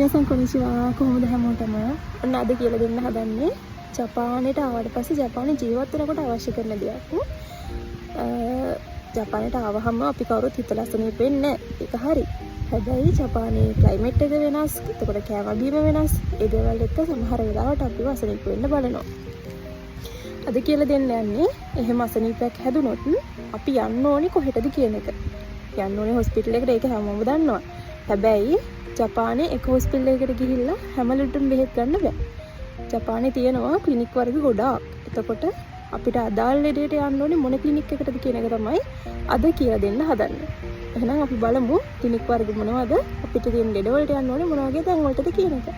මිනසන් කොනිචිවා කොහොමද හැමෝටම ඔන්න අද කියලා දෙන්න හදන්නේ ජපානයට ආවට පස්සේ ජපානයේ ජීවත් වෙනකොට අවශ්‍ය කරන දේක්. ජපානයට ආවහම අපි කවුරුත් හිතලා අසනීප වෙන්නේ නැහැ. ඒක හරි. හැබැයි ජපානයේ ක්ලයිමේට් එක වෙනස්, එතකොට කෑම බීම වෙනස්. ඒ දේවල් එක්ක සමහර වෙලාවට අපිව අසනීප වෙන්න බලනවා. අද කියලා දෙන්න යන්නේ එහෙම අසනීපයක් හැදුනොත් අපි යන්න ඕනේ කොහෙටද කියන එක. යන්න ඕනේ හොස්පිටල් එකට. ඒක හැමෝම දන්නවා. හැබැයි ජපානයේ එක හොස්පිටල් එකකට ගිහිල්ලා හැම ලෙඩටම බෙහෙත් ගන්න බෑ. ජපානයේ තියෙනවා ක්ලිනික් වර්ග ගොඩාක්. එතකොට අපිට අදාළ ලෙඩේට යන්න ඕනේ මොන ක්ලිනික් එකටද කියන එක තමයි අද කියලා දෙන්න හදන්නේ. එහෙනම් අපි බලමු ක්ලිනික් වර්ග මොනවද, අපිට තියෙන ලෙඩ වලට යන්න ඕනේ මොන වගේ තැන් වලටද කියන එක.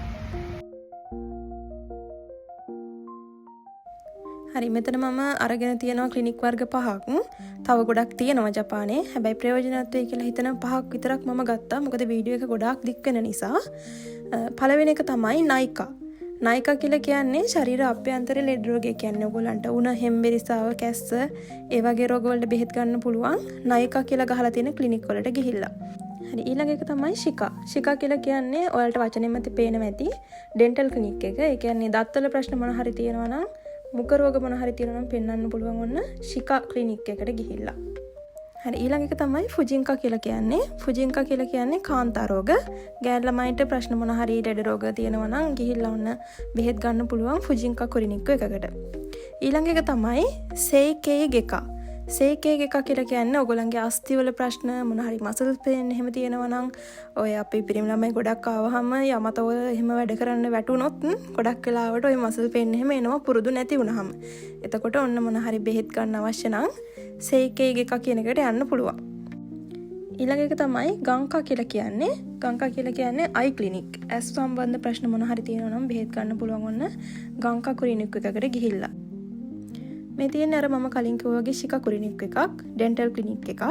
හරි, මෙතන මම අරගෙන තියෙනවා ක්ලිනික් වර්ග 5ක්. තව ගොඩක් තියෙනවා ජපානයේ. හැබැයි ප්‍රයෝජනවත් වෙයි කියලා හිතන 5ක් විතරක් මම ගත්තා. මොකද වීඩියෝ එක ගොඩාක් දික් වෙන නිසා. පළවෙනි එක තමයි නයිකා. නයිකා කියලා කියන්නේ ශරීර අභ්‍යන්තර ලෙඩ රෝගය කියන්නේ. ඔයගොල්ලන්ට උණ, හෙම්බිරිසාව, කැස්ස, ඒ වගේ රෝග වලට බෙහෙත් ගන්න පුළුවන් නයිකා කියලා ගහලා තියෙන ක්ලිනික් වලට ගිහිල්ලා. හරි, ඊළඟ එක තමයි ශිකා. ශිකා කියලා කියන්නේ ඔයාලට වචනෙන් මත පේනවා ඇති ඩෙන්ටල් ක්ලිනික් එක. ඒ කියන්නේ දත්වල ප්‍රශ්න මොන හරි තියෙනවා නම්, මුඛ රෝග මොන හරි තියෙනවා නම් පෙන්වන්න පුළුවන් ඔන්න ශිකා ක්ලිනික් එකට ගිහිල්ලා. හරි, ඊළඟ එක තමයි ෆුජින්කා කියලා කියන්නේ. ෆුජින්කා කියලා කියන්නේ කාන්තා රෝග. ගෑන් ළමයින්ට ප්‍රශ්න මොන හරි ලෙඩ රෝග තියෙනවා නම් ගිහිල්ලා ඔන්න බෙහෙත් ගන්න පුළුවන් ෆුජින්කා ක්ලිනික් එකකට. ඊළඟ එක තමයි සේකේ ගෙකා. සේකේ ගෙකා කියලා කියන්නේ ඔයගොල්ලන්ගේ අස්ථි වල ප්‍රශ්න මොන හරි මසල් පේන් එහෙම තියෙනවා නම්, ඔය අපි පිරිමි ළමයි ගොඩක් ආවහම යමතවල එහෙම වැඩ කරන්න වැටුනොත් ගොඩක් වෙලාවට ඔය මසල් පේන් එහෙම එනවා පුරුදු නැති වුනහම. එතකොට ඔන්න මොන හරි බෙහෙත් ගන්න අවශ්‍ය නම් සේකේ ගෙකා කියන එකට යන්න පුළුවන්. ඊළඟ එක තමයි ගංකා කියලා කියන්නේ. ගංකා කියලා කියන්නේ අයි ක්ලිනික්. ඇස් සම්බන්ධ ප්‍රශ්න මොන හරි තියෙනවා නම් බෙහෙත් ගන්න පුළුවන් ඔන්න ගංකා ක්ලිනික් එකකට ගිහිල්ලා. මේ තියෙන අර මම කලින් කිව්වා වගේ ශිකා ක්ලිනික් එකක්, ඩෙන්ටල් ක්ලිනික් එකක්.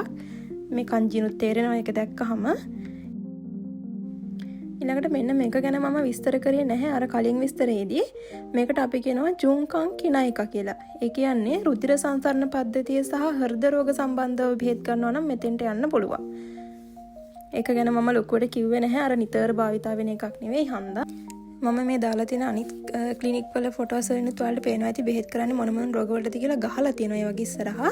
මේ කන්ජිනුත් තේරෙනවා ඒක දැක්කහම. ඊළඟට මෙන්න මේක ගැන මම විස්තර කරේ නැහැ අර කලින් විස්තරයේදී. මේකට අපි කියනවා ජුන්කන් කිනයිකා කියලා. ඒ කියන්නේ රුධිර සංසරණ පද්ධතිය සහ හෘද රෝග සම්බන්ධව බෙහෙත් ගන්නවා නම් මෙතෙන්ට යන්න පුළුවන්. ඒක ගැන මම ලොකුවට කිව්වේ නැහැ. අර නිතර භාවිතා වෙන එකක් නෙවෙයි හන්දා. මම මේ දාලා තියෙන අනිත් ක්ලිනික් වල ෆොටෝස් වලින් ඔයාලට පේනවා ඇති බෙහෙත් කරන්නේ මොන මොන රෝග වලටද කියලා ගහලා තියෙනවා ඒ වගේ ඉස්සරහා.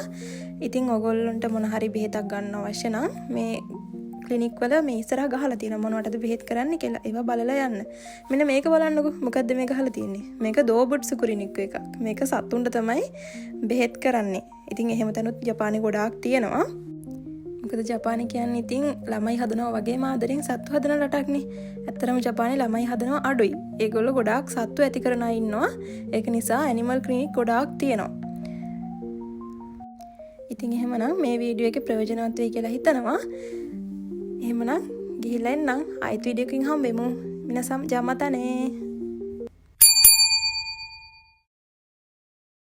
ඉතින් ඔයගොල්ලන්ට මොන හරි බෙහෙතක් ගන්න අවශ්‍ය නම් මේ ක්ලිනික් වල මේ ඉස්සරහා ගහලා තියෙනවා මොනවටද බෙහෙත් කරන්නේ කියලා. ඒවා බලලා යන්න. මෙන්න මේක බලන්නකෝ. මොකද්ද මේ ගහලා තියෙන්නේ? මේක දෝබුට්සු ක්ලිනික් එකක්. මේක සතුන්ට තමයි බෙහෙත් කරන්නේ. ඉතින් එහෙම තැනුත් ජපානයේ ගොඩාක් තියෙනවා. මොකද ජපානය කියන්නේ ඉතින් ළමයි හදනවා වගේම ආදරෙන් සත්තු හදන රටක්නේ. ඇත්තටම ජපානයේ ළමයි හදනවා අඩුයි. ඒගොල්ලෝ ගොඩාක් සත්තු ඇති කරන අය ඉන්නවා. ඒක නිසා ඇනිමල් ක්ලිනික් ගොඩාක් තියෙනවා. ඉතින් එහෙමනම් මේ වීඩියෝ එකේ ප්‍රයෝජනවත් වෙයි කියලා හිතනවා. එහෙමනම් ගිහිල්ලා එන්නම්. ආයෙත් වීඩියෝ එකකින් හම්බෙමු. මිනසම් ජාමතනේ.